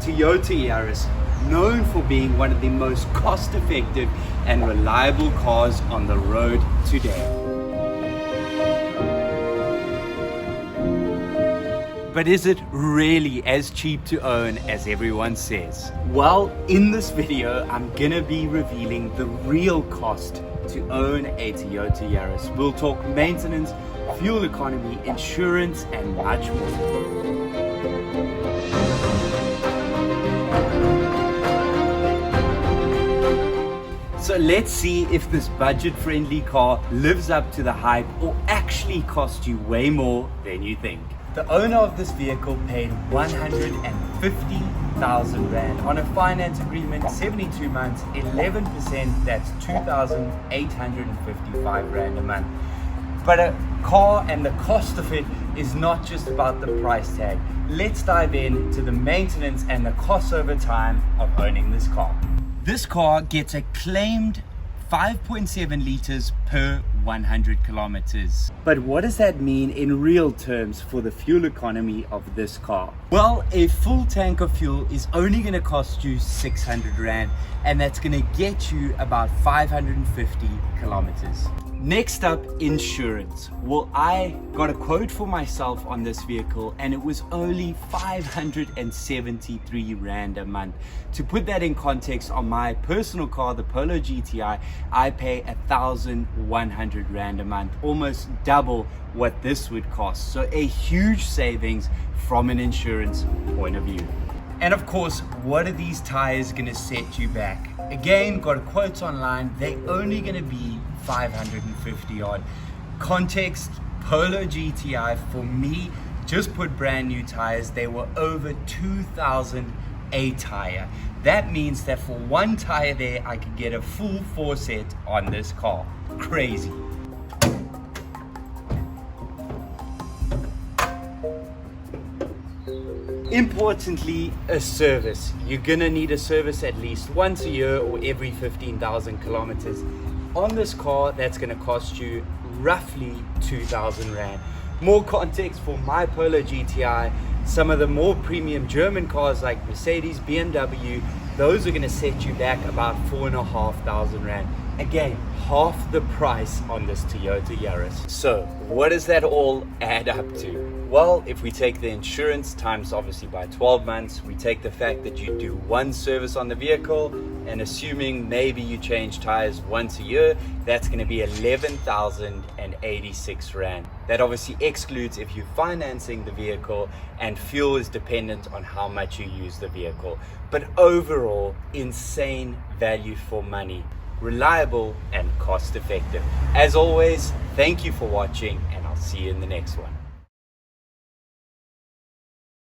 Toyota Yaris, known for being one of the most cost-effective and reliable cars on the road today. But is it really as cheap to own as everyone says? Well, in this video, I'm gonna be revealing the real cost to own a Toyota Yaris. We'll talk maintenance, fuel economy, insurance, and much more. So let's see if this budget-friendly car lives up to the hype or actually costs you way more than you think. The owner of this vehicle paid 150,000 Rand on a finance agreement, 72 months, 11%, that's 2,855 Rand a month. But a car and the cost of it is not just about the price tag. Let's dive into the maintenance and the cost over time of owning this car. This car gets a claimed 5.7 liters per 100 kilometers. But what does that mean in real terms for the fuel economy of this car? Well, a full tank of fuel is only going to cost you 600 Rand, and that's going to get you about 550 kilometers. Next up, insurance. Well, I got a quote for myself on this vehicle and it was only 573 Rand a month. To put that in context, on my personal car, the Polo GTI, I pay 1,100 Rand a month, almost double what this would cost. So a huge savings from an insurance point of view. And of course, what are these tires gonna set you back? Again, got quotes online, they're only gonna be 550 odd. Context, Polo GTI for me, just put brand new tires, they were over 2,000 a tire. That means that for one tire there, I could get a full 4 set on this car. Crazy. Importantly, a service. You're gonna need a service at least once a year or every 15,000 kilometers. On this car, that's gonna cost you roughly 2,000 Rand. More context for my Polo GTI, some of the more premium German cars like Mercedes, BMW, those are gonna set you back about 4,500 Rand. Again, half the price on this Toyota Yaris. So what does that all add up to? Well, if we take the insurance times obviously by 12 months, we take the fact that you do one service on the vehicle, and assuming maybe you change tires once a year, that's going to be 11,086 Rand. That obviously excludes if you're financing the vehicle and fuel is dependent on how much you use the vehicle. But overall, insane value for money. Reliable and cost effective. As always, thank you for watching, and I'll see you in the next one.